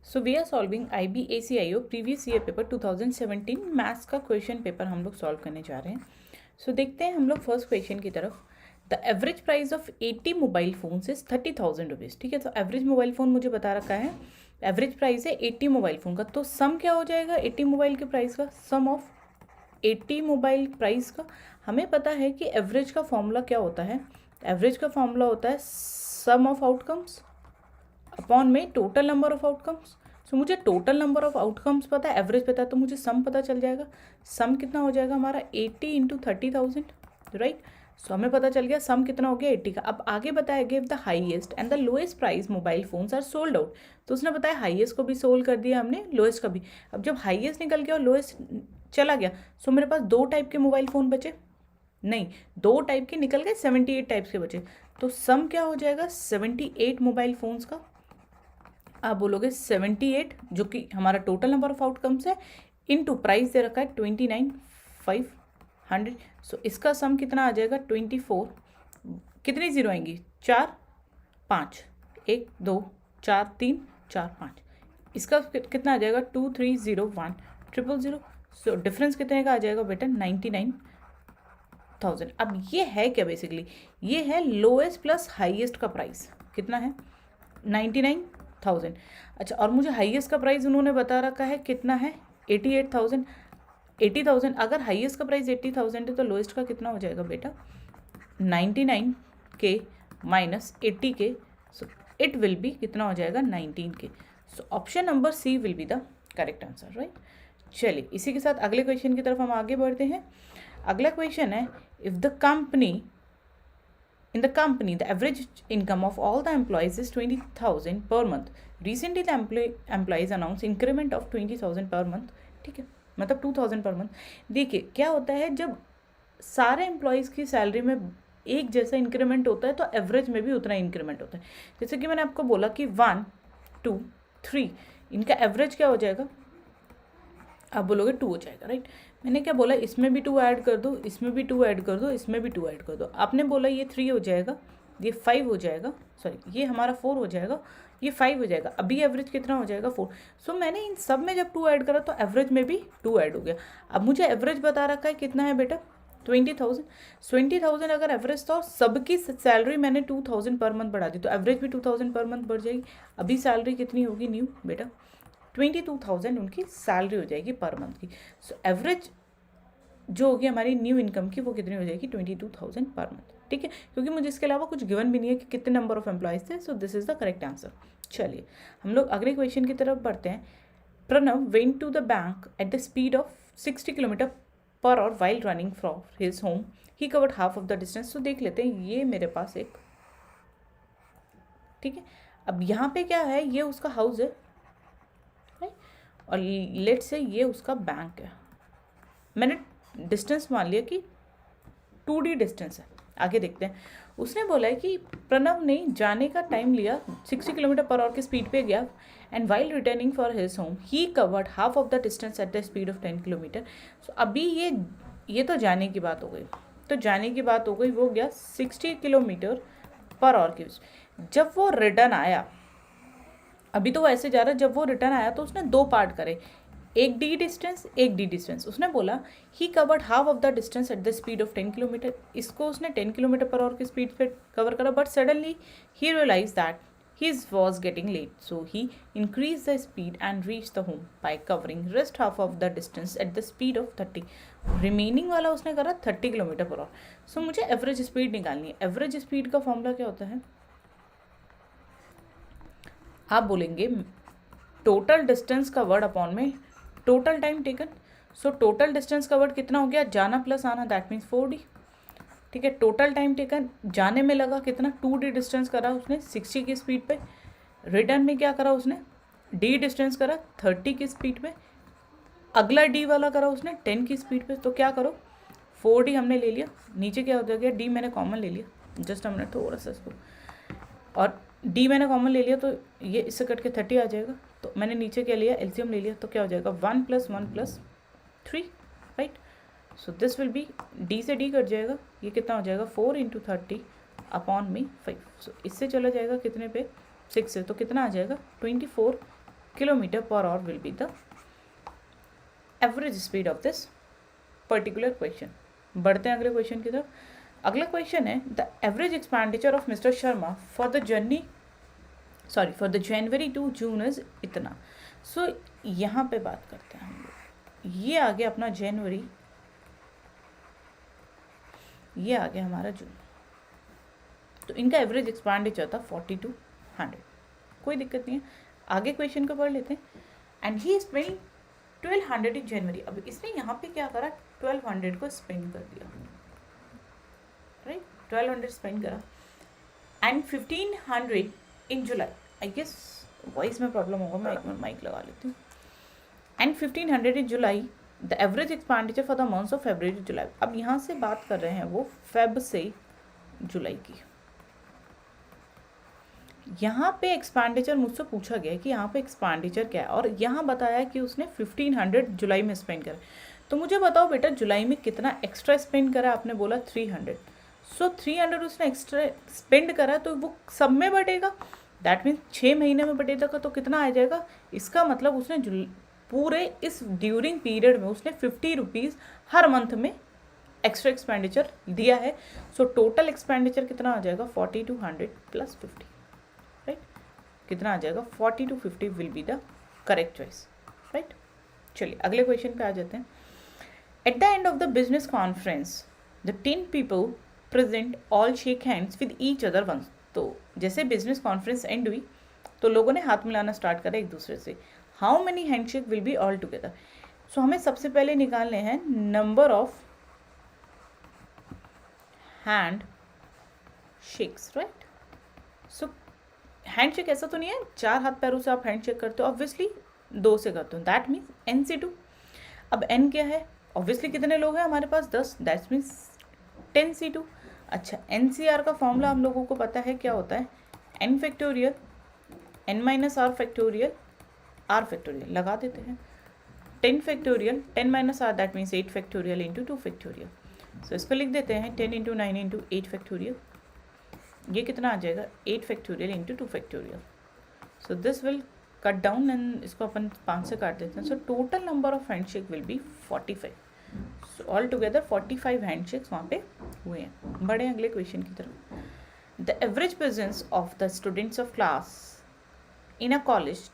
So we are solving IBACIO previous year paper 2017 maths का question paper हम लोग solve करने जा रहे हैं. सो देखते हैं हम लोग फर्स्ट क्वेश्चन की तरफ. The average price of 80 mobile phone is 30,000 rupees. ठीक है, तो एवरेज मोबाइल फ़ोन मुझे बता रखा है, एवरेज प्राइस है 80 मोबाइल फ़ोन का. तो सम क्या हो जाएगा 80 मोबाइल के प्राइस का? सम ऑफ 80 मोबाइल प्राइस का. हमें पता है कि एवरेज का फॉर्मूला क्या होता है. एवरेज का फॉर्मूला होता है सम ऑफ आउटकम्स अपॉन में टोटल नंबर ऑफ आउटकम्स. सो मुझे टोटल नंबर ऑफ आउटकम्स पता है, एवरेज पता है, तो मुझे सम पता चल जाएगा. सम कितना हो जाएगा हमारा 80 इंटू 30,000, राइट. सो हमें पता चल गया सम कितना हो गया 80 का. अब आगे बताया give the highest and the lowest price mobile phones are sold out. तो उसने बताया हाईएस्ट को भी सोल्व कर दिया हमने, लोएस्ट का भी. अब जब हाईएस्ट निकल गया और लोएस्ट चला गया, सो मेरे पास दो टाइप के मोबाइल फ़ोन बचे. नहीं, दो टाइप के निकल गए, 78 टाइप्स के बचे. तो सम क्या हो जाएगा 78 मोबाइल फ़ोन्स का. आप बोलोगे 78 जो कि हमारा टोटल नंबर ऑफ आउटकम्स है, इनटू प्राइस दे रखा है 29,500. सो इसका सम कितना आ जाएगा 24. कितनी जीरो आएंगी 4 5, 1 2 4 3 4 5. इसका कितना आ जाएगा 2301,000. सो डिफरेंस कितने का आ जाएगा बेटा 99,000. अब ये है क्या बेसिकली, ये है लोएस्ट प्लस हाईएस्ट का प्राइस. कितना है 99,000. अच्छा, और मुझे हाईएस्ट का प्राइस उन्होंने बता रखा है कितना है 88,000. 80,000. अगर हाईएस्ट का प्राइस 80,000 है तो लोएस्ट का कितना हो जाएगा बेटा 99 के माइनस 80 के. सो इट विल बी कितना हो जाएगा 19 के. So option number C will be the correct answer, right. चलिए इसी के साथ अगले क्वेश्चन की तरफ हम आगे बढ़ते हैं. अगला क्वेश्चन है, if the company in the company the average income of all the employees is 20,000 per month. Recently the employees announced increment of 20,000 per month. ठीक है, मतलब 2,000 पर मंथ. देखिए क्या होता है, जब सारे एम्प्लॉयज़ की सैलरी में एक जैसा इंक्रीमेंट होता है तो एवरेज में भी उतना इंक्रीमेंट होता है. जैसे कि मैंने आपको बोला कि 1 2 3 इनका एवरेज क्या हो जाएगा, आप बोलोगे 2 हो जाएगा, राइट. मैंने क्या बोला, इसमें भी 2 ऐड कर दो, इसमें भी 2 ऐड कर दो, इसमें भी 2 ऐड कर दो. आपने बोला ये 3 हो जाएगा, ये 5 हो जाएगा, सॉरी ये हमारा 4 हो जाएगा, ये 5 हो जाएगा. अभी एवरेज कितना हो जाएगा 4. सो मैंने इन सब में जब 2 ऐड करा तो एवरेज में भी 2 ऐड हो गया. अब मुझे एवरेज बता रखा है कितना है बेटा 20,000. 20,000 अगर एवरेज था और सबकी सैलरी मैंने 2,000 पर मंथ बढ़ा दी तो एवरेज भी 2,000 पर मंथ बढ़ जाएगी. अभी सैलरी कितनी होगी न्यू बेटा 22,000 उनकी सैलरी हो जाएगी पर मंथ की. सो एवरेज जो होगी हमारी न्यू इनकम की वो कितनी हो जाएगी 22,000 पर मंथ. ठीक है, क्योंकि मुझे इसके अलावा कुछ गिवन भी नहीं है कि कितने नंबर ऑफ एम्प्लॉयज़ थे. So this is the correct answer. चलिए हम लोग अगले क्वेश्चन की तरफ बढ़ते हैं. Pranav went to the bank at the speed of 60 kilometre per hour while running from his home. He covered half of the distance. तो देख लेते हैं, ये मेरे पास एक, ठीक है. अब यहाँ पे क्या है, ये उसका हाउस है और लेट से ये उसका बैंक है. मैंने डिस्टेंस मान लिया कि 2D डिस्टेंस है. आगे देखते हैं. उसने बोला है कि प्रणव ने जाने का टाइम लिया 60 किलोमीटर पर आवर की स्पीड पे गया and while returning for his home he covered half of the distance at the speed of 10 kilometre. So अभी ये तो जाने की बात हो गई, तो जाने की बात हो गई, वो गया 60 किलोमीटर पर आवर की. जब वो रिटर्न आया, अभी तो वो ऐसे जा रहा है, जब वो रिटर्न आया तो उसने 2 पार्ट करे, एक डी डिस्टेंस एक डी डिस्टेंस. उसने बोला he covered half of the distance at the speed of 10 kilometre. इसको उसने 10 किलोमीटर पर आवर की स्पीड पे कवर करा, but suddenly he realize that he was getting late. So he increase the speed and reach the home by covering rest half of the distance at the speed of 30. Remaining वाला उसने करा 30 kilometre per hour. सो मुझे average speed निकालनी है. Average speed का formula क्या होता है, आप बोलेंगे टोटल डिस्टेंस का वर्ड अपॉन में total time taken. So total distance का वर्ड कितना हो गया, जाना प्लस आना, दैट मीन्स 4D. ठीक है, टोटल टाइम टेकन जाने में लगा कितना 2D डिस्टेंस करा उसने 60 की स्पीड पे. रिटर्न में क्या करा उसने D डिस्टेंस करा 30 की स्पीड पे. अगला D वाला करा उसने 10 की स्पीड पे. तो क्या करो 4D हमने ले लिया, नीचे क्या हो गया D मैंने कॉमन ले लिया, जस्ट हमने थोड़ा सा इसको, और D मैंने कॉमन ले लिया तो ये इससे कट के 30 आ जाएगा. तो मैंने नीचे क्या लिया एलसीएम ले लिया, तो क्या हो जाएगा 1 + 1 + 3, right. So this will be D से D कट जाएगा, ये कितना हो जाएगा 4 × 30 अपॉन में 5. सो इससे चला जाएगा कितने पे 6 से, तो कितना आ जाएगा 24 kilometre per hour will be the average speed of this particular question. बढ़ते हैं अगले क्वेश्चन की तरफ। अगला क्वेश्चन है the average expenditure of mister Sharma for the January to June is इतना। सो यहाँ पे बात करते हैं हम लोग, ये आ गया अपना जनवरी, ये आ गया हमारा जून, तो इनका एवरेज एक्सपेंडिचर था 4200। कोई दिक्कत नहीं है, आगे क्वेश्चन को पढ़ लेते हैं। एंड ही स्पेंड 1200 इन जनवरी। अब इसने यहाँ पे क्या करा, 1200 को स्पेंड कर दिया, राइट, 1200 स्पेंड करा। And 1500 in July. I guess voice में प्रॉब्लम होगा, मैं एक मिनट माइक लगा लेती हूँ। And 1500 in July the average expenditure for the months of February to July. अब यहाँ से बात कर रहे हैं वो फेब से जुलाई की। यहाँ पे एक्सपेंडिचर मुझसे पूछा गया है कि यहाँ पे एक्सपेंडिचर क्या है, और यहाँ बताया कि उसने 1500 जुलाई में स्पेंड करा। तो मुझे बताओ बेटा जुलाई में कितना एक्स्ट्रा स्पेंड करा, आपने बोला 300। सो 300 उसने एक्स्ट्रा स्पेंड करा, तो वो सब में बटेगा, दैट मीन्स 6 महीने में बटेगा, तो कितना आ जाएगा। इसका मतलब उसने पूरे इस ड्यूरिंग पीरियड में उसने 50 रुपीज़ हर मंथ में एक्स्ट्रा एक्सपेंडिचर दिया है। सो टोटल एक्सपेंडिचर कितना आ जाएगा, 4200 प्लस 50, राइट, कितना आ जाएगा 40 to 50 will be the correct choice, right. चलिए अगले क्वेश्चन पे आ जाते हैं। At the end of the business conference the 10 people present all shake hands with each other once. तो जैसे बिजनेस कॉन्फ्रेंस एंड हुई तो लोगों ने हाथ मिलाना स्टार्ट करा एक दूसरे से। How many handshake will be all together. So हमें सबसे पहले निकालने हैं number of hand shakes, right. So handshake ऐसा तो नहीं है 4 हाथ पैरों से आप हैंडशेक करते हो, ऑब्वियसली 2 से करते हो, दैट मीन्स n से 2। अब n क्या है, ऑब्वियसली कितने लोग हैं हमारे पास, 10, दैट मीन्स 10 से 2। अच्छा, NCR का फॉर्मूला हम लोगों को पता है क्या होता है, n factorial n minus R factorial r factorial, लगा देते हैं 10 factorial 10 minus R that means 8 factorial into 2 factorial. So इसको लिख देते हैं 10 इंटू 9 इंटू 8 फैक्टोरियल। ये कितना आ जाएगा 8 factorial into 2 factorial. So this will cut down and इसको अपन 5 से काट देते हैं। So total number of handshake will B 45। So all together 45 handshakes वहाँ पे हुए हैं। बढ़े अगले क्वेश्चन की तरफ। The average presence of the students of class in a college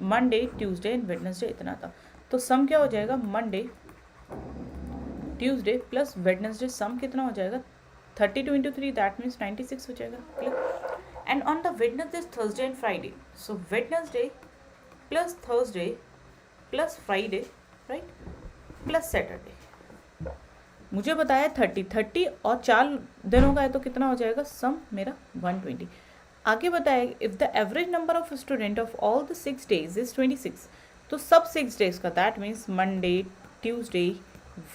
Monday Tuesday and Wednesday इतना था। तो सम क्या हो जाएगा, मंडे ट्यूसडे प्लस वेडनेसडे सम कितना हो जाएगा 32 इंटू 3 दैट मीन्स 96 हो जाएगा, clear. And on the Wednesday Thursday and Friday, so Wednesday plus Thursday plus Friday, right, plus Saturday. मुझे बताया 30 और 4 दिनों का है तो कितना हो जाएगा सम मेरा 120। आगे बताया if the average number of student of all the 6 days is 26, तो सब 6 डेज का that means Monday Tuesday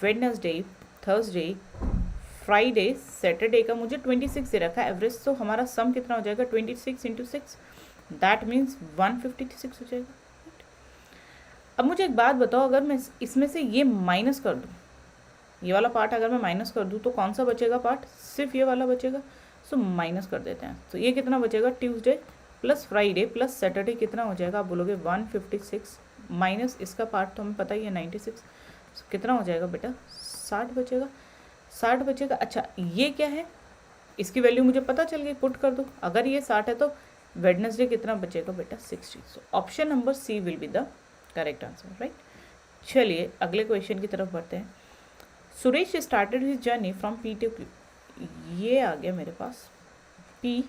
Wednesday Thursday Friday Saturday का मुझे 26 दे रखा है एवरेज। तो हमारा सम कितना हो जाएगा 26 इंटू 6 दैट मीन्स 156 हो जाएगा। अब मुझे एक बात बताओ, अगर मैं इसमें से ये माइनस कर दूँ, ये वाला पार्ट अगर मैं माइनस कर दूँ तो कौन सा बचेगा पार्ट, सिर्फ ये वाला बचेगा। सो माइनस कर देते हैं, तो ये कितना बचेगा Tuesday plus Friday plus Saturday कितना हो जाएगा, आप बोलोगे 156 माइनस इसका पार्ट तो हमें पता ही है 96। सो कितना हो जाएगा बेटा 60 बचेगा, 60 बचेगा। अच्छा ये क्या है, इसकी वैल्यू मुझे पता चल गई, पुट कर दो। अगर ये 60 है तो वेडनेसडे कितना बचेगा बेटा 60। So option number C will be the correct answer, right. चलिए अगले क्वेश्चन की तरफ बढ़ते हैं। Suresh started his journey from P to Q। ये आ गया मेरे पास P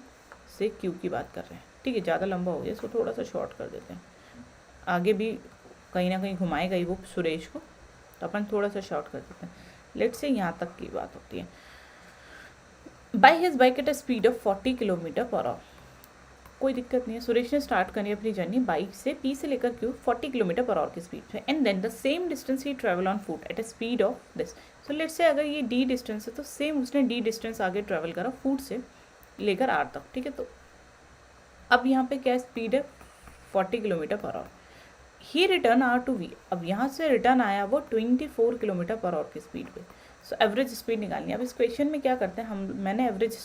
से Q की बात कर रहे हैं, ठीक है, ज़्यादा लंबा हो गया, इसको थोड़ा सा शॉर्ट कर देते हैं। आगे भी कहीं ना कहीं घुमाएगा ही वो सुरेश को, तो अपन थोड़ा सा शॉर्ट कर देते हैं। लेट्स से यहाँ तक की बात होती है। By his bike eight a speed of 40 kilometre per our. कोई दिक्कत नहीं है, सुरेश ने स्टार्ट करी अपनी जर्नी बाइक से P से लेकर Q 40 किलोमीटर पर आवर की स्पीड पे, and then the same distance he travel on foot at a speed of this. So let's say अगर ये D डिस्टेंस है तो सेम उसने D डिस्टेंस आगे ट्रेवल करा फुट से लेकर R तक, ठीक है। तो अब यहाँ पे क्या स्पीड है 40 kilometre per hour. He return R to V। अब यहाँ से रिटर्न आया वो 24 किलोमीटर पर आवर की स्पीड पे। सो एवरेज स्पीड निकालनी है। अब इस क्वेश्चन में क्या करते हैं हम, मैंने एवरेज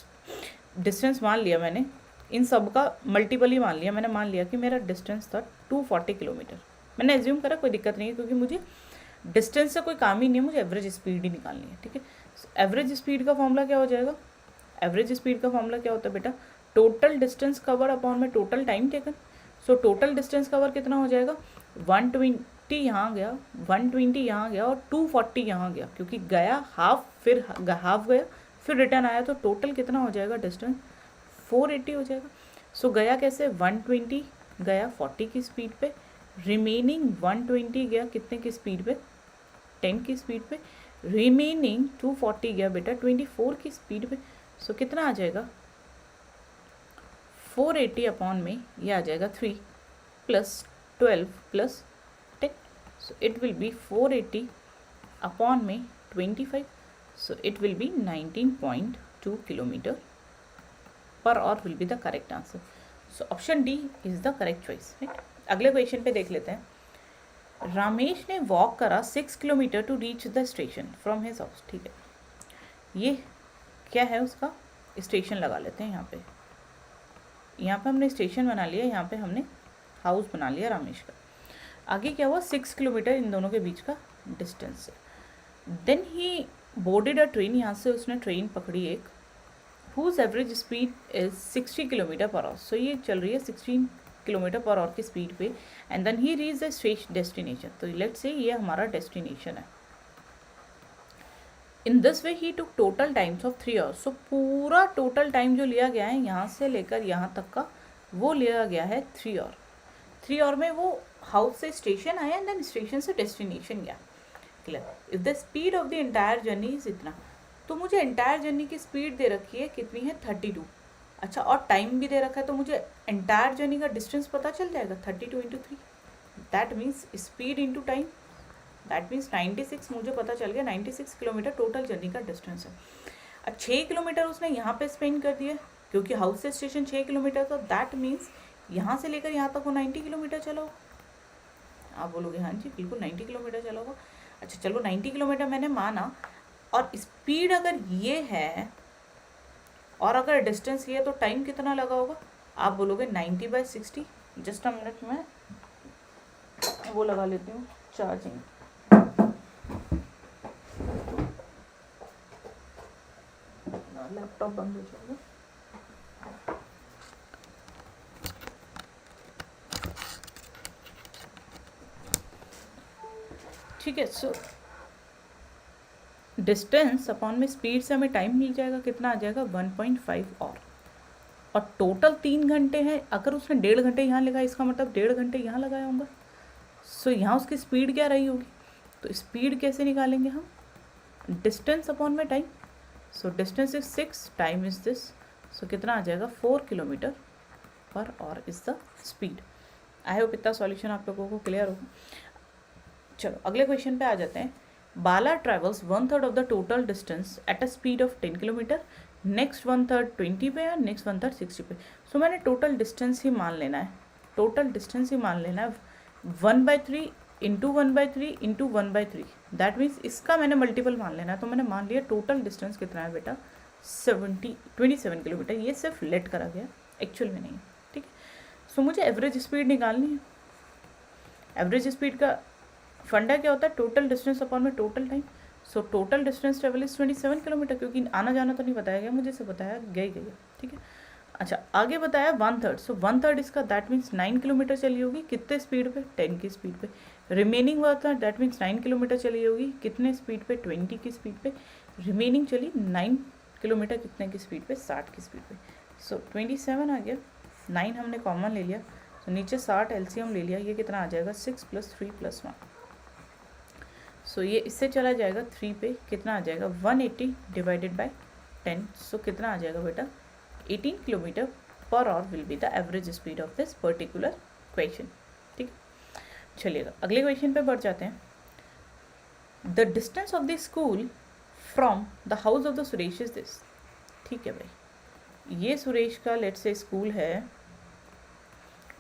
डिस्टेंस मान लिया मैंने इन सब का मल्टीपल ही मान लिया मैंने, मान लिया कि मेरा डिस्टेंस था 240 किलोमीटर। मैंने एज्यूम करा, कोई दिक्कत नहीं है, क्योंकि मुझे डिस्टेंस से कोई काम ही नहीं है, मुझे एवरेज स्पीड ही निकालनी है। ठीक है, एवरेज स्पीड का फॉर्मूला क्या हो जाएगा? एवरेज स्पीड का फॉर्मूला क्या होता है बेटा? टोटल डिस्टेंस कवर अपॉन में total time taken. So total distance cover कितना हो जाएगा? 120 यहाँ गया, 120 यहाँ गया और 240 यहाँ गया, क्योंकि गया हाफ, फिर हाफ गया, फिर रिटर्न आया, तो टोटल कितना हो जाएगा डिस्टेंस? 480 हो जाएगा। सो गया कैसे? 120 गया 40 की स्पीड पे, रिमेनिंग 120 गया कितने की स्पीड पे? 10 की स्पीड पे, रिमेनिंग 240 गया बेटा 24 की स्पीड पे। सो कितना आ जाएगा? 480 अपॉन में ये आ जाएगा 3 plus 12 plus 10। So it will be 480 upon में 25। So it will be 19.2 kilometre per hour will be the correct answer. So option D is the correct choice. अगले क्वेश्चन पे देख लेते हैं। रामेश ने वॉक करा 6 kilometre to reach the station from his house. ठीक है, ये क्या है? उसका स्टेशन लगा लेते हैं यहाँ पे। यहाँ पे हमने स्टेशन बना लिया, यहाँ पे हमने हाउस बना लिया रामेश का। आगे क्या हुआ? 6 किलोमीटर इन दोनों के बीच का डिस्टेंस है। Then he boarded a train, यहाँ से उसने ट्रेन पकड़ी एक, whose average speed is 60 kilometre per hour. So ये चल रही है 16 किलोमीटर पर आवर की स्पीड पे, and then he reach the destination. तो लेट्स से ये हमारा डेस्टिनेशन है। In this way he took total times of 3 hours. So पूरा टोटल टाइम जो लिया गया है यहाँ से लेकर यहाँ तक का, वो लिया गया है 3 आवर। 3 आवर में वो हाउस से स्टेशन आया एंड देन स्टेशन से डेस्टिनेशन गया। Clear? If the speed of the entire journey is इतना, तो मुझे एंटायर जर्नी की स्पीड दे रखी है कितनी है? 32। अच्छा, और टाइम भी दे रखा है, तो मुझे एंटायर जर्नी का डिस्टेंस पता चल जाएगा 32 into 3। That means speed into time, that means 96 मुझे पता चल गया। 96 किलोमीटर टोटल जर्नी का डिस्टेंस है। अब 6 किलोमीटर उसने यहाँ पे स्पेंड कर दिया, क्योंकि हाउस से स्टेशन 6 किलोमीटर, तो दैट मीन्स यहाँ से लेकर यहाँ तक वो 90 किलोमीटर चला होगा। आप बोलोगे हाँ जी बिल्कुल 90 किलोमीटर चला होगा। अच्छा चलो 90 किलोमीटर मैंने माना, और स्पीड अगर ये है और अगर डिस्टेंस ये है, तो टाइम कितना लगा होगा? आप बोलोगे 90/60। जस्ट अ मिनट में वो लगा लेती हूँ चार्जिंग। लैपटॉप बंद हो जाएगा। ठीक है, सो डिस्टेंस अपॉन में स्पीड से हमें टाइम मिल जाएगा, कितना आ जाएगा? 1.5 और टोटल 3 घंटे हैं। अगर उसने 1.5 घंटे यहाँ लगाया, इसका मतलब 1.5 घंटे यहाँ लगाया होगा। सो यहाँ उसकी स्पीड क्या रही होगी? तो स्पीड कैसे निकालेंगे हम? डिस्टेंस अपॉन में time. So distance is 6, time is this. So कितना आ जाएगा? 4 kilometre per hour is the speed. I hope इतना सॉल्यूशन आप लोगों को क्लियर होगा। चलो अगले क्वेश्चन पे आ जाते हैं। Bala travels 1/3 of the total distance at a speed of 10 kilometre, next 1/3 20 पे और नेक्स्ट 1/3 60 पे। सो मैंने टोटल डिस्टेंस ही मान लेना है, टोटल डिस्टेंस ही मान लेना है 1/3 इंटू 1/3 इंटू 1/3। दैट मीन्स इसका मैंने मल्टीपल मान लेना है। तो मैंने मान लिया टोटल डिस्टेंस कितना है बेटा? 27 किलोमीटर। ये सिर्फ लेट करा गया, एक्चुअल में नहीं है। ठीक है, सो मुझे एवरेज स्पीड निकालनी है। एवरेज स्पीड का फंडा क्या होता है? टोटल डिस्टेंस अपॉन में total time. So total distance travel is 27 kilometre, क्योंकि आना जाना तो नहीं बताया गया मुझे, से बताया गया। ठीक है, अच्छा आगे बताया 1/3। सो 1/3 इसका दैट मीन्स 9 किलोमीटर चली होगी, कितने स्पीड पे? 10 की स्पीड पे। रिमेनिंग 1/3 दैट मीन्स 9 किलोमीटर चली होगी, कितने स्पीड पे? 20 की स्पीड पे। रिमेनिंग चली 9 किलोमीटर कितने की स्पीड पे? 60 की स्पीड पे। सो 27 आ गया, 9 हमने कॉमन ले लिया, तो नीचे 60 एलसीएम ले लिया। ये कितना आ जाएगा? 6 + 3 + 1। सो ये इससे चला जाएगा 3 पे, कितना आ जाएगा? 180 डिवाइडेड बाय 10। सो कितना आ जाएगा बेटा? 18 kilometre per hour will be the average speed of this particular question. ठीक, चलिएगा अगले क्वेश्चन पे बढ़ जाते हैं। The distance of the school from the house of the Suresh is this. ठीक है भाई, ये सुरेश का लेट्स से स्कूल है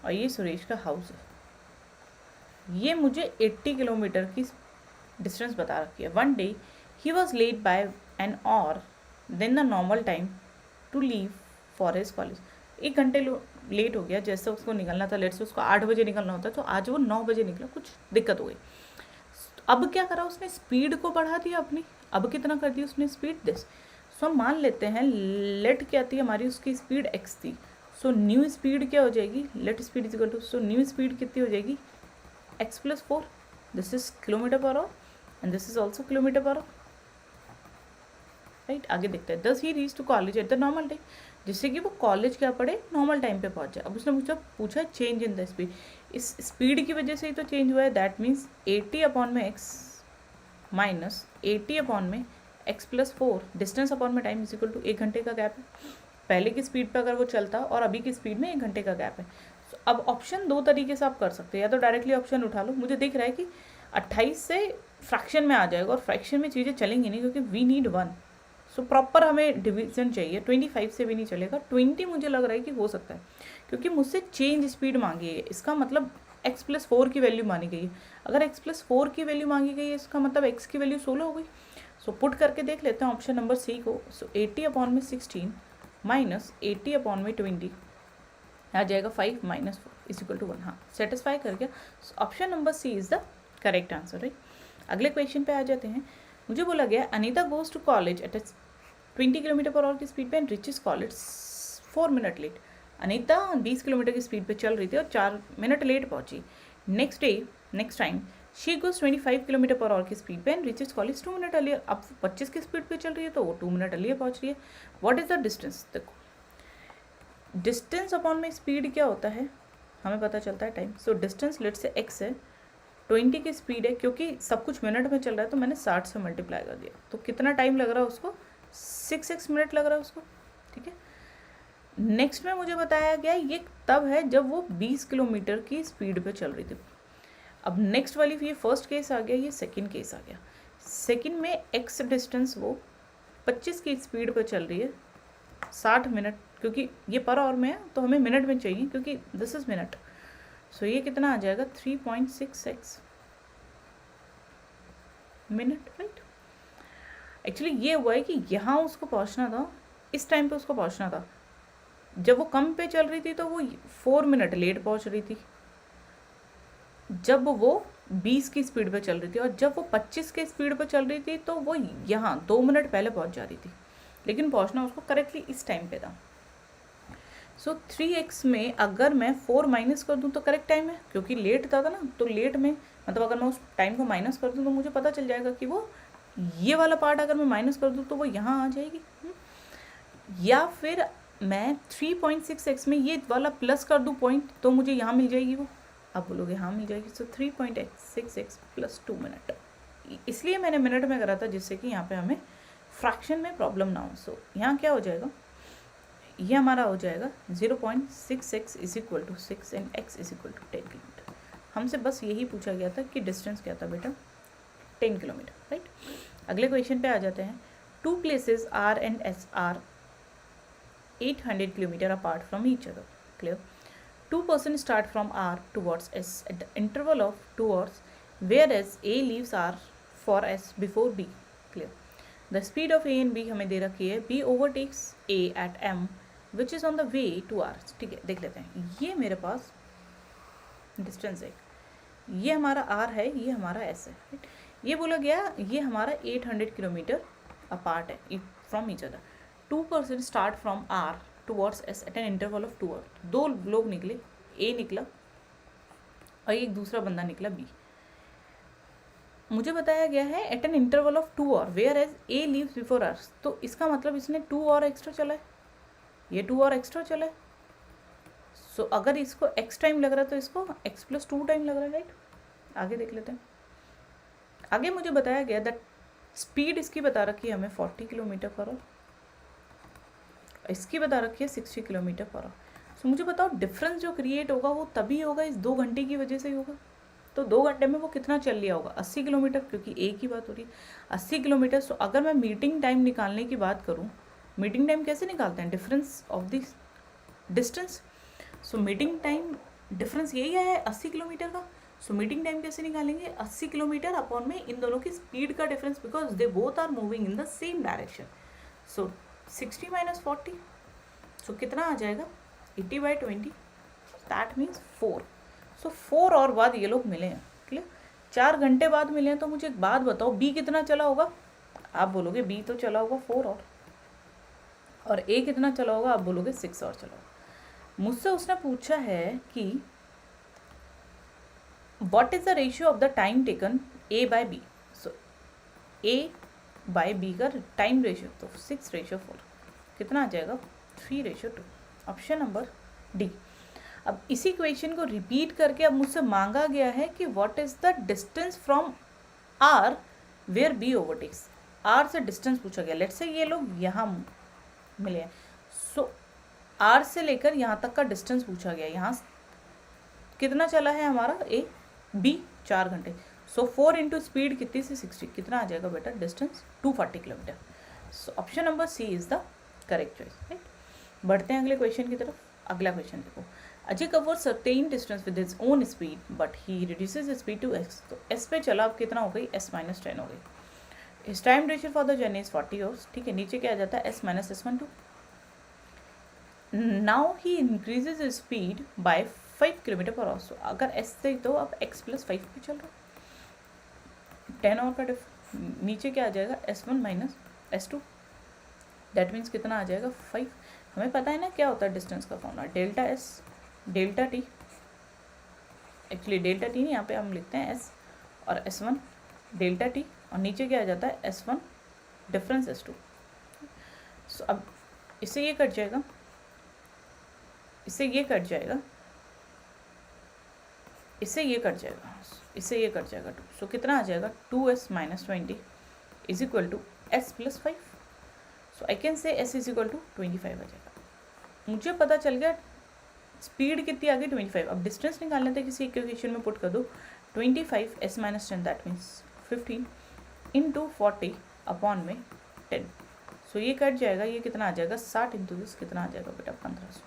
और ये सुरेश का हाउस है। ये मुझे 80 किलोमीटर की डिस्टेंस बता रखी है। One day he was late by an hour then the normal time to leave for his college. 1 घंटे लेट हो गया, जैसे उसको निकलना था, लेट से उसको 8 बजे निकलना होता, तो आज वो 9 बजे निकला, कुछ दिक्कत हो गई। अब क्या करा उसने, स्पीड को बढ़ा दिया अपनी। अब कितना कर दी उसने स्पीड, दिस। सो हम मान लेते हैं लेट क्या थी हमारी, उसकी स्पीड x थी। सो न्यू स्पीड क्या हो जाएगी, let speed is equal to, so new speed कितनी हो जाएगी, x + 4, this is km/h and this is also km/h, right. आगे देखते हैं, thus he reach to college at the normal time, जिससे कि वो कॉलेज क्या पढ़े, नॉर्मल टाइम पे पहुंच जाए। अब उसने मुझे पूछा चेंज इन द स्पीड, इस स्पीड की वजह से ही तो चेंज हुआ है, that means 80/x minus 80/x + 4 distance upon में टाइम इज इक्वल टू 1 घंटे का गैप है। पहले की स्पीड पे अगर वो चलता और अभी की स्पीड में 1 घंटे का गैप है। So, अब ऑप्शन 2 तरीके से आप कर सकते हैं, या तो डायरेक्टली ऑप्शन उठा लो, मुझे दिख रहा है कि 28 से फ्रैक्शन में आ जाएगा, और फ्रैक्शन में चीज़ें चलेंगी नहीं क्योंकि वी नीड 1। सो प्रॉपर हमें डिवीजन चाहिए, 25 से भी नहीं चलेगा, 20 मुझे लग रहा है कि हो सकता है, क्योंकि मुझसे चेंज स्पीड मांगी है, इसका मतलब x + 4 की वैल्यू मानी गई है। अगर x + 4 की वैल्यू मांगी गई है, इसका मतलब x की वैल्यू 16 हो गई। सो पुट करके देख लेते हैं ऑप्शन नंबर सी को। सो 80/16 माइनस 80/20 आ जाएगा 5 - 4 इज इक्वल टू 1। हाँ, सेटिस्फाई कर गया। Option number C is the correct answer, right. अगले क्वेश्चन पे आ जाते हैं। मुझे बोला गया Anita goes to college at 20 km/h की स्पीड पे and reaches college 4 minute late. Anita 20 kilometre की स्पीड पे चल रही थी और 4 मिनट लेट पहुंची। Next time she goes 25 km/h की स्पीड पे and reaches college 2 minute earlier. अब 25 की स्पीड पे चल रही है तो वो 2 मिनट अर्लियर पहुंच रही है। व्हाट इज द डिस्टेंस, देखो डिस्टेंस अपॉन में स्पीड क्या होता है, हमें पता चलता है टाइम। सो डिस्टेंस लेट से x है, 20 की स्पीड है, क्योंकि सब कुछ मिनट में चल रहा है तो मैंने 60 से मल्टीप्लाई कर दिया, तो कितना टाइम लग रहा है उसको, 6x मिनट लग रहा है उसको, ठीक है। नेक्स्ट में मुझे बताया गया ये तब है जब वो 20 किलोमीटर की स्पीड पे चल रही थी। अब नेक्स्ट वाली ये फर्स्ट केस आ गया, ये सेकंड केस आ गया। सेकंड में x डिस्टेंस वो 25 की स्पीड पर चल रही है, 60 मिनट, क्योंकि ये पर आवर में है तो हमें मिनट में चाहिए, क्योंकि दिस इज मिनट। सो ये कितना आ जाएगा, 3.6x मिनट, राइट। एक्चुअली ये हुआ है कि यहाँ उसको पहुँचना था, इस टाइम पे उसको पहुँचना था। जब वो कम पे चल रही थी तो वो 4 मिनट लेट पहुँच रही थी, जब वो 20 की स्पीड पे चल रही थी, और जब वो 25 की स्पीड पे चल रही थी तो वो यहाँ 2 मिनट पहले पहुँच जा रही थी, लेकिन पहुँचना उसको करेक्टली इस टाइम पे था। सो 3x में अगर मैं 4 माइनस कर दूँ तो करेक्ट टाइम है, क्योंकि लेट था ना, तो लेट में मतलब अगर मैं उस टाइम को माइनस कर दूँ तो मुझे पता चल जाएगा कि वो ये वाला पार्ट अगर मैं माइनस कर दूँ तो वो यहाँ आ जाएगी। या फिर मैं 3.6x में ये वाला प्लस कर दूँ पॉइंट, तो मुझे यहाँ मिल जाएगी वो, आप बोलोगे हाँ मिल जाएगी। सो 3.6x + 2 मिनट, इसलिए मैंने मिनट में करा था जिससे कि यहाँ पे हमें फ्रैक्शन में प्रॉब्लम ना हो। सो यहाँ क्या हो जाएगा, ये हमारा हो जाएगा 0.6x is equal to 6 and x is equal to 10 kilometre. हमसे बस यही पूछा गया था कि डिस्टेंस क्या था बेटा, 10 किलोमीटर, राइट। अगले क्वेश्चन पे आ जाते हैं। 2 places R and S are 800 kilometer apart from each other. Clear? 2 persons start from R towards S at the interval of 2 hours, whereas A leaves R for S before B. Clear? The speed of A and B हमें दे रखी है, B overtakes A at M which is on the way to R. ठीक है, देख लेते हैं। ये मेरे पास डिस्टेंस है, ये हमारा R है, ये हमारा S है, राइट। ये बोला गया ये हमारा 800 किलोमीटर अपार्ट है from each other. 2 persons start from R towards S at an interval of 2 hours। 2 लोग निकले, A निकला और एक दूसरा बंदा निकला B। मुझे बताया गया है at an interval of 2 hours whereas A leaves before R, तो इसका मतलब इसने 2 hours एक्स्ट्रा चला है, ये 2 hours एक्स्ट्रा चला है। सो अगर इसको x टाइम लग रहा है तो इसको x + 2 टाइम लग रहा है, राइट। आगे देख लेते हैं। आगे मुझे बताया गया दैट स्पीड इसकी बता रखी है हमें 40 km/h, इसकी बता रखी है 60 km/h। सो मुझे बताओ डिफरेंस जो क्रिएट होगा वो तभी होगा इस 2 घंटे की वजह से ही होगा। तो 2 घंटे में वो कितना चल लिया होगा, 80 किलोमीटर, क्योंकि एक ही बात हो रही है 80 किलोमीटर। सो अगर मैं मीटिंग टाइम निकालने की बात करूँ, मीटिंग टाइम कैसे निकालते हैं, difference of this distance. So meeting time difference यही है 80 किलोमीटर का। सो मीटिंग टाइम कैसे निकालेंगे, 80 किलोमीटर अपॉन में इन दोनों की स्पीड का difference, because they both are moving in the same direction. So 60 - 40, so कितना आ जाएगा 80/20 दैट मीन्स 4. सो 4 और बाद ये लोग मिले हैं. क्लियर? 4 घंटे बाद मिले हैं. तो मुझे एक बात बताओ, बी कितना चला होगा? आप बोलोगे बी तो चला होगा 4 और ए कितना चला होगा? आप बोलोगे 6 और चला होगा. मुझसे उसने पूछा है कि what is the ratio of the time taken A by B. So A by B का टाइम रेशियो तो 6:4 कितना आ जाएगा? 3:2. Option number D. अब इसी क्वेश्चन को रिपीट करके अब मुझसे मांगा गया है कि what is the distance from R where B overtakes. R से डिस्टेंस पूछा गया. लेट्स से ये लोग यहाँ मिले हैं. सो आर से लेकर यहाँ तक का डिस्टेंस पूछा गया. यहाँ कितना चला है हमारा ए बी? 4 घंटे. सो 4 इंटू स्पीड कितनी सी 60 कितना आ जाएगा बेटा डिस्टेंस? 240 किलोमीटर. So option number C is the correct choice. Right. बढ़ते हैं अगले क्वेश्चन की तरफ. अगला क्वेश्चन देखो. Ajay cover certain distance with his own speed but he reduces speed to S. तो एस पे चला, अब कितना हो गई? s-10 हो गई. His time duration for the journey is 40 hours. ठीक है. नीचे क्या आ जाता है? s-s12. Now he increases speed bye 5 kilometre per our. अगर एस से तो अब x + 5 पे चल रहा है. 10 और का नीचे क्या आ जाएगा? s1 - s2. दैट मीन्स कितना आ जाएगा? 5. हमें पता है ना क्या होता है डिस्टेंस का formula? Delta S delta T. Actually delta T नहीं, यहाँ पे हम लिखते हैं एस और s1 डेल्टा टी और नीचे क्या आ जाता है? s1 difference s2. सो अब इससे ये कट जाएगा, इससे ये कट जाएगा, इससे ये कट जाएगा, इससे ये कट जाएगा 2. सो कितना आ जाएगा? 2s - 20 is equal to s + 5. So I can say s is equal to 25 आ जाएगा. मुझे पता चल गया स्पीड कितनी आ गई? 25. अब डिस्टेंस निकालने थे, किसी इक्वेशन में पुट कर दो. 25 s-10 that means 15 into 40 upon में 10. सो ये कट जाएगा. ये कितना आ जाएगा? 60 इंटू 10 कितना आ जाएगा बेटा? 1500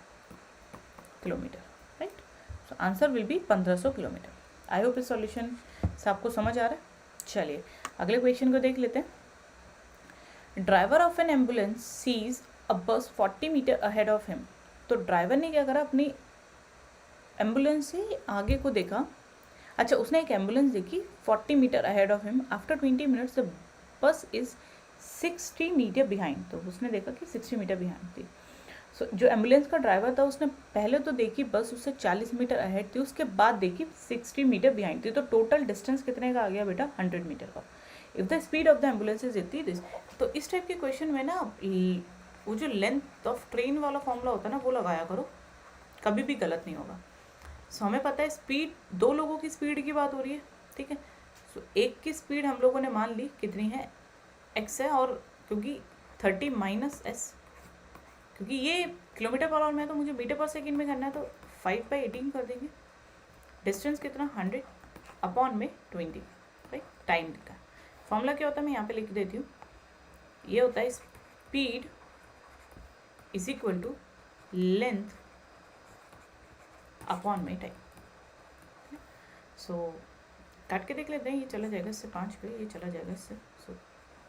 kilometre. Right. So answer will be 1500 kilometre. I hope इस सॉल्यूशन से आपको समझ आ रहा है. चलिए अगले क्वेश्चन को देख लेते हैं. Driver of N ambulance sees a बस 40 मीटर अहेड ऑफ हिम. तो ड्राइवर ने क्या करा? अपनी एम्बुलेंस से आगे को देखा. अच्छा, उसने एक एम्बुलेंस देखी 40 metre ahead of him. After 20 minutes the bus is 60 metre behind. तो उसने देखा कि 60 मीटर बिहाइंड थी. सो जो एम्बुलेंस का ड्राइवर था उसने पहले तो देखी बस उससे 40 मीटर अहेड थी, उसके बाद देखी 60 मीटर बिहाइंड थी. तो टोटल डिस्टेंस कितने का आ गया बेटा? 100 मीटर का. If the speed of the ambulance is इतनी दिस. तो इस टाइप के क्वेश्चन में ना वो जो लेंथ ऑफ ट्रेन वाला फॉर्मूला होता है ना, वो लगाया करो, कभी भी गलत नहीं होगा. सो हमें पता है स्पीड, 2 लोगों की स्पीड की बात हो रही है. ठीक है. सो एक की स्पीड हम लोगों ने मान ली कितनी है? x है. और क्योंकि 30 - s, क्योंकि ये किलोमीटर पर आवर में है तो मुझे मीटर पर सेकेंड में करना है, तो 5/18 कर देंगे. डिस्टेंस कितना? 100 अपॉन में 20. राइट. टाइम दिखा. फॉर्मूला क्या होता है मैं यहाँ पे लिख देती हूँ. ये होता है speed is equal to length upon में टाइम. सो काट के देख लेते हैं. ये चला जाएगा इससे 5 पे, ये चला जाएगा इससे. सो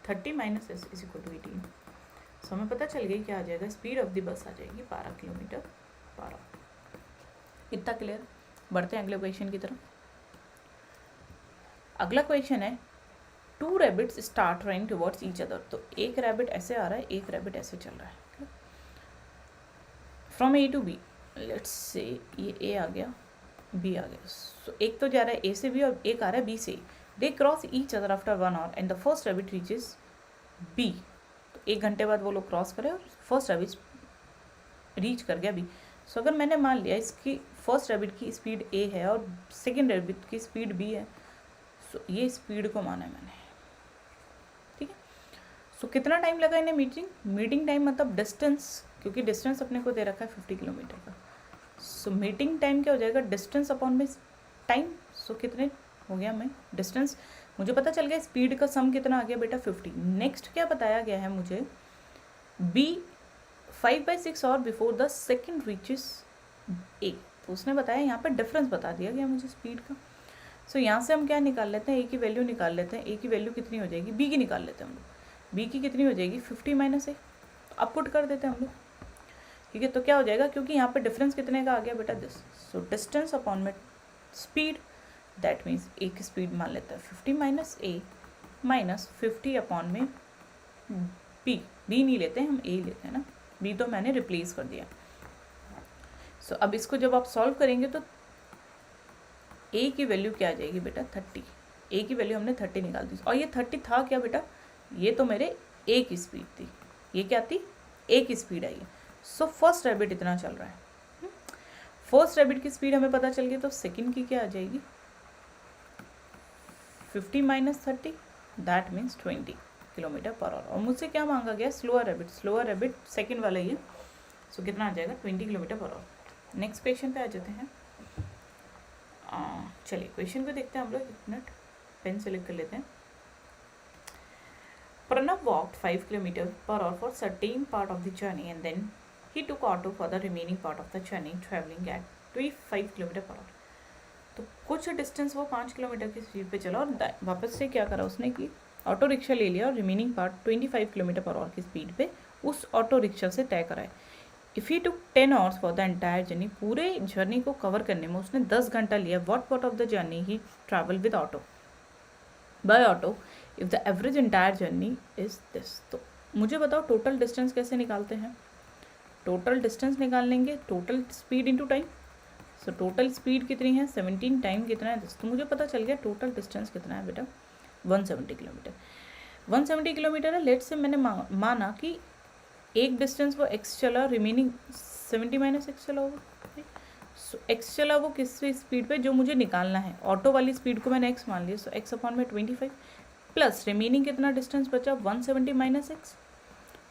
30 - s इज इक्वल टू 18. सो हमें पता चल गई क्या आ जाएगा? स्पीड ऑफ द बस आ जाएगी 12 किलोमीटर पर आवर. इतना क्लियर. बढ़ते हैं अगले क्वेश्चन की तरफ. अगला क्वेश्चन है 2 rabbits start running towards each other. तो एक रैबिट ऐसे आ रहा है, एक रैबिट ऐसे चल रहा है. From A to B. Let's say ये ए आ गया, बी आ गया. सो एक तो जा रहा है ए से बी और एक आ रहा है बी से. They cross each other after 1 hour and the first rabbit reaches B. तो 1 घंटे बाद वो लोग क्रॉस करे और फर्स्ट रैबिट रीच कर गया बी. सो अगर मैंने मान लिया इसकी फर्स्ट रैबिट की स्पीड ए है और सेकेंड रैबिट की स्पीड बी है, सो ये स्पीड को माना है मैंने. ठीक है. सो कितना टाइम लगा इन्हें मीटिंग टाइम मतलब डिस्टेंस, क्योंकि डिस्टेंस अपने को दे रखा है 50 किलोमीटर का. सो मीटिंग टाइम क्या हो जाएगा? डिस्टेंस अपॉन में टाइम. सो कितने हो गया? मैं डिस्टेंस मुझे पता चल गया. स्पीड का सम कितना आ गया बेटा? 50. नेक्स्ट क्या बताया गया है मुझे? बी 5/6 और बिफोर द सेकेंड रीचेस ए. तो उसने बताया यहाँ पे डिफरेंस बता दिया गया मुझे स्पीड का. सो यहाँ से हम क्या निकाल लेते हैं? ए की वैल्यू निकाल लेते हैं. ए की वैल्यू कितनी हो जाएगी? बी की निकाल लेते हैं हम लोग. बी की कितनी हो जाएगी? 50 - a. तो अब पुट कर देते हैं हम लोग. ठीक है, तो क्या हो जाएगा, क्योंकि यहाँ पे डिफरेंस कितने का आ गया बेटा, दिस, सो डिस्टेंस अपॉन में स्पीड, दैट मीन्स ए की स्पीड मान लेता है 50 माइनस ए माइनस 50 अपॉन में बी, बी नहीं लेते हम, ए लेते हैं ना, बी तो मैंने रिप्लेस कर दिया। सो अब इसको जब आप सॉल्व करेंगे तो ए की वैल्यू क्या आ जाएगी बेटा, 30, ए की वैल्यू हमने 30 निकाल दी, और ये 30 था क्या बेटा, ये तो मेरे ए की स्पीड थी, ये क्या थी, ए की स्पीड आई है। सो फर्स्ट रैबिट इतना चल रहा है, फर्स्ट रैबिट की स्पीड हमें पता चल गई, तो सेकंड की क्या आ जाएगी, 50 minus 30, that means 20 kilometre per our. और मुझसे क्या मांगा गया, स्लोअर रैबिट सेकंड वाला ही है, सो कितना आ जाएगा, 20 kilometre per our. Next question पे आ जाते हैं। चलिए क्वेश्चन को देखते हैं हम लोग, एक मिनट पेन सेलेक्ट कर लेते हैं। Pranav walked 5 kilometers per hour for certain part of the journey and then he took auto for the remaining part of the journey traveling at 25 kilometer per hour. तो कुछ distance वो 5 kilometre की speed पे चला और वापस से क्या करा उसने कि ऑटो रिक्शा ले लिया और remaining part 25 kilometre per hour की स्पीड पे उस ऑटो रिक्शा से तय कराए। If he took 10 hours for the entire journey, पूरे जर्नी को कवर करने में उसने 10 घंटा लिया। What part of the journey he travel with auto, by auto, if the average entire journey is this. तो मुझे बताओ टोटल डिस्टेंस कैसे निकालते हैं, टोटल डिस्टेंस निकाल लेंगे total speed into time. So total speed कितनी है 17, टाइम कितना है 10, तो मुझे पता चल गया टोटल डिस्टेंस कितना है बेटा 170 किलोमीटर। 170 किलोमीटर है, लेट से मैंने माना कि एक डिस्टेंस वो x चला, रिमेनिंग 70 माइनस x चला होगा। सो x चला वो किस स्पीड पे, जो मुझे निकालना है, ऑटो वाली स्पीड को मैंने x मान लिया। सो x अपॉन में 25 प्लस रिमेनिंग कितना डिस्टेंस बचा 170 माइनस x,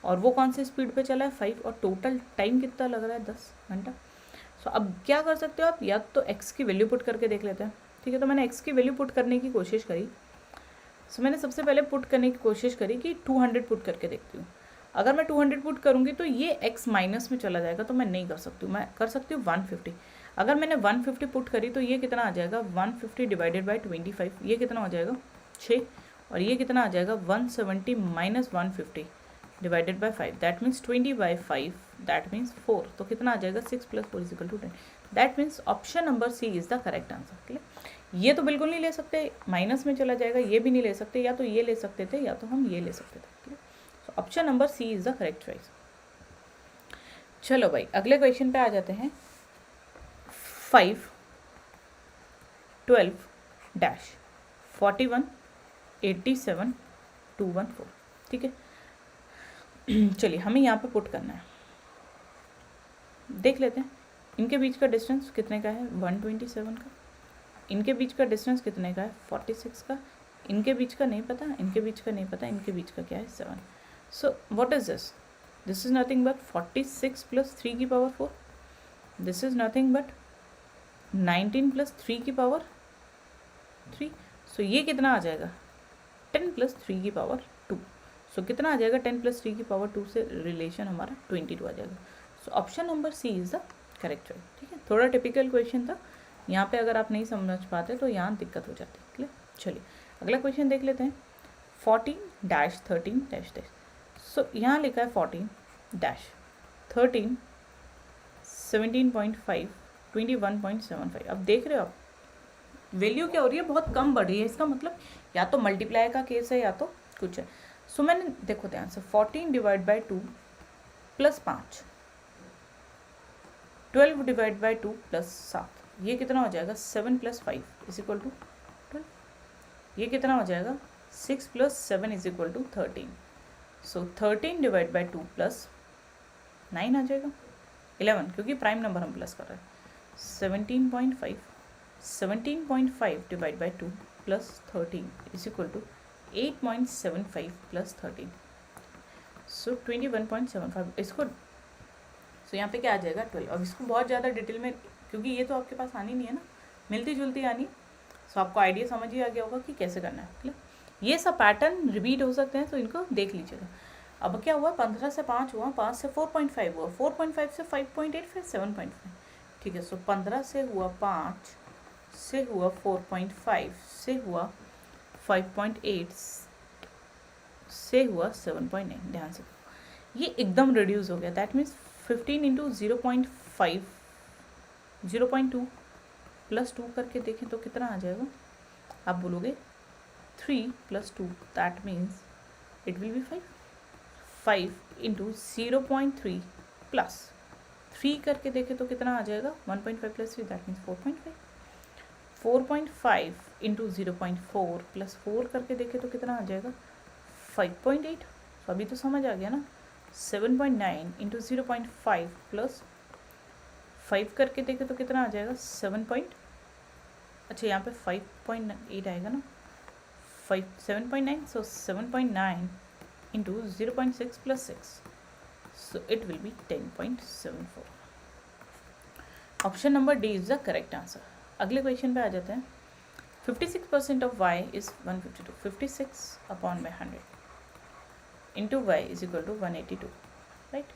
और वो कौन सी स्पीड पे चला है 5, और टोटल टाइम कितना लग रहा है 10 घंटा। सो अब क्या कर सकते हो आप, या तो x की वैल्यू पुट करके देख लेते हैं। ठीक है, तो मैंने x की वैल्यू पुट करने की कोशिश करी। सो मैंने सबसे पहले पुट करने की कोशिश करी कि 200 पुट करके देखती हूँ। अगर मैं 200 पुट करूँगी तो ये x माइनस में चला जाएगा, तो मैं नहीं कर सकती हूँ, मैं कर सकती हूँ 150। अगर मैंने 150 पुट करी तो ये कितना आ जाएगा 150 डिवाइडेड बाई 25, ये कितना हो जाएगा 6, और ये कितना आ जाएगा 170 minus 150 divided by 5, that means 20/5, that means 4। तो कितना आ जाएगा 6 + 4 = 10, that means option number C is the correct answer. Clear, ये तो बिल्कुल नहीं ले सकते, माइनस में चला जाएगा, ये भी नहीं ले सकते, या तो ये ले सकते थे या तो हम ये ले सकते थे। Clear, so option number C is the correct choice. चलो भाई अगले क्वेश्चन पे आ जाते हैं। 5 12 डैश 41 87 214। ठीक है, चलिए हमें यहाँ पे पुट करना है, देख लेते हैं इनके बीच का डिस्टेंस कितने का है 127 का, इनके बीच का डिस्टेंस कितने का है 46 का, इनके बीच का नहीं पता, इनके बीच का नहीं पता, इनके बीच का क्या है 7। So what is this, this is nothing but 46 + 3 की power 4, this is nothing but 19 + 3 की पावर 3। सो ये कितना आ जाएगा 10 + 3 की पावर 2। सो कितना आ जाएगा 10 + 3 की पावर 2 से रिलेशन हमारा 22 आ जाएगा। So option number C is the correct choice. ठीक है, थोड़ा टिपिकल क्वेश्चन था, यहाँ पे अगर आप नहीं समझ पाते तो यहाँ दिक्कत हो जाती है। क्लियर, चलिए अगला क्वेश्चन देख लेते हैं। 14-13 सो यहाँ लिखा है 14-13 17.5 21.75। अब देख रहे हो आप वैल्यू क्या हो रही है, बहुत कम बढ़ रही है, इसका मतलब या तो मल्टीप्लाई का केस है या तो कुछ है। सो मैंने देखो ध्यान से 14 डिवाइड बाई 2 + 5, 12 डिवाइड बाई 2 + 7, ये कितना हो जाएगा 7 + 5 = 12, ये कितना हो जाएगा 6 + 7 = 13। सो 13 डिवाइड बाई 2 + 9 आ जाएगा 11, क्योंकि प्राइम नंबर हम प्लस कर रहे हैं। 17.5 डिवाइड बाई 2 + 13 = 8.75 + 13, सो 21.75। इसको सो यहाँ पे क्या आ जाएगा 12। अब इसको बहुत ज़्यादा डिटेल में, क्योंकि ये तो आपके पास आनी नहीं है ना, मिलती जुलती आनी, सो आपको आइडिया समझ ही आ गया होगा कि कैसे करना है। मतलब ये सब पैटर्न रिपीट हो सकते हैं, तो इनको देख लीजिएगा। अब क्या हुआ 15 से 5 हुआ, 5 से 4.5 हुआ, 4.5 से 5.8, फिर 7.5। ठीक है, सो 15 से हुआ 5, से हुआ 4.5, से हुआ 5.8, से हुआ 7.9। ध्यान से ये एकदम रिड्यूस हो गया, दैट मीन्स 15 इंटू 0.5 0.2 प्लस 2 करके देखें तो कितना आ जाएगा, आप बोलोगे 3 + 2 that means it will B 5. 5 into 0.3 plus 3 करके देखें तो कितना आ जाएगा, 1.5 + 3 दैट मीन्स 4.5. 4.5 इंटू 0.4 प्लस 4 करके देखें तो कितना आ जाएगा, 5.8. तो अभी तो समझ आ गया ना. 7.9 इंटू 0.5 प्लस 5 करके देखें तो कितना आ जाएगा, 7. अच्छा यहाँ पे 5.8 आएगा ना, 7.9. So 7.9 into 0.6 plus 6, so it will be 10.74. Option number D is the correct answer. अगले क्वेश्चन पे आ जाते हैं. 56% of y is 152. 56 upon 100 into Y is equal to 182. Right.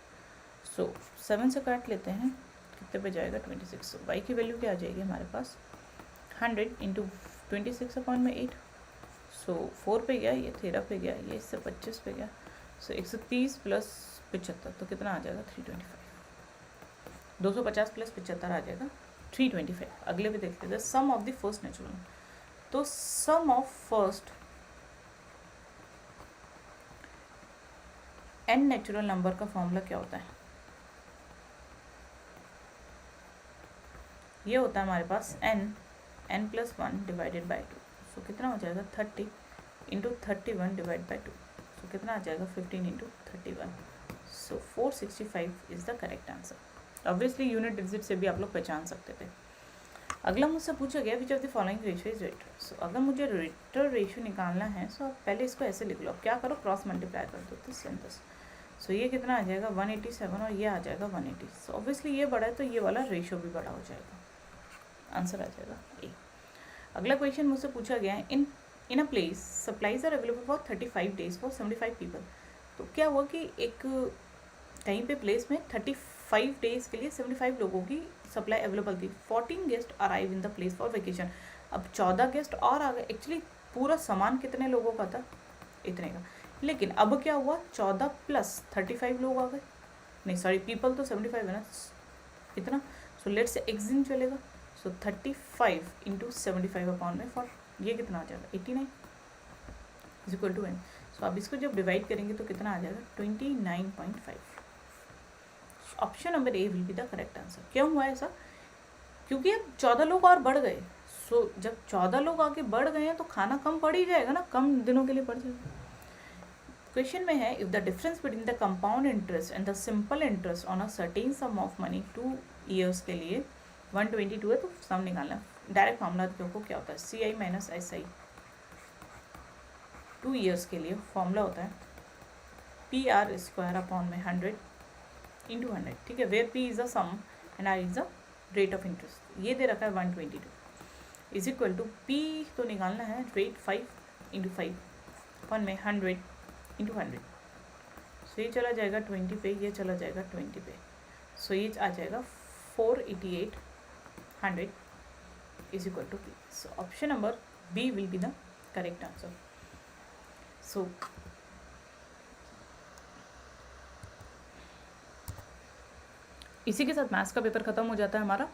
So 7 से काट लेते हैं, कितने पे जाएगा, 26. सो y की वैल्यू क्या आ जाएगी हमारे पास, 100 इंटू 26 अपॉन 8. सो 4 पे गया, ये 13 पे गया, ये इससे 25 पे गया. सो 130 प्लस 75 तो कितना आ जाएगा, 325. 250 प्लस 75 आ जाएगा 325. अगले भी देखते हैं. Sum of the first natural. तो sum of first n natural number का फॉर्मूला क्या होता है, ये होता है हमारे पास n + 1 डिवाइडेड बाई 2. सो कितना हो जाएगा, 30 इंटू 31 डिवाइड बाई 2. सो कितना आ जाएगा, 15 into 31. So 465 is the correct answer. Obviously unit digit से भी आप लोग पहचान सकते थे. अगला मुझसे पूछा गया which of the following ratio is greater. So अगर मुझे रिटर रेशियो निकालना है सो आप पहले इसको ऐसे लिख लो. आप क्या करो, क्रॉस मल्टीप्लाई कर दो, 10. सो ये कितना आ जाएगा, 187 और ये आ जाएगा 180. सो ऑब्वियसली ये बड़ा है तो ये वाला रेशियो भी बड़ा हो जाएगा. आंसर आ जाएगा ए. अगला क्वेश्चन मुझसे पूछा गया है in a place supplies are available for 35 days for 75 people. तो क्या हुआ कि एक कहीं पे प्लेस में 35 डेज के लिए 75 लोगों की सप्लाई अवेलेबल थी. 14 guest arrive in the place for vacation. अब 14 गेस्ट और आ गए. एक्चुअली पूरा सामान कितने लोगों का था, इतने का. लेकिन अब क्या हुआ, 14 + 35 लोग आ गए. नहीं सॉरी, पीपल तो 75 है ना, इतना. सो लेट्स से एक्सिन चलेगा. सो 35 इंटू 75 अपॉन में फॉर ये कितना आ जाएगा, 89 इज इक्वल टू n. सो अब इसको जब डिवाइड करेंगे तो कितना आ जाएगा, 29.5. Option number A will be the correct answer. क्यों हुआ ऐसा, क्योंकि अब 14 लोग और बढ़ गए. सो जब 14 लोग आगे बढ़ गए हैं तो खाना कम पड़ ही जाएगा ना, कम दिनों के लिए पड़ जाएगा. क्वेश्चन में है if the difference between the compound interest and the simple interest on a certain some of money 2 years के लिए 122 है तो सम निकालना. डायरेक्ट फॉर्मूला देखो क्या होता है, CI - SI 2 ईयर्स के लिए फॉर्मूला होता है PR² अपॉन में 100 इंटू 100. ठीक है, where P is a sum and R is a rate of interest. ये दे रखा है 122 इज इक्वल टू P तो निकालना है रेट 5 इंटू 5 अपॉन में 100 इंटू 100. सो ये चला जाएगा 20 पे, ये चला जाएगा 20 पे. सो ये आ जाएगा 488 100 is equal to P. So option number B will be the correct answer. So इसी के साथ मैथ्स का पेपर खत्म हो जाता है हमारा.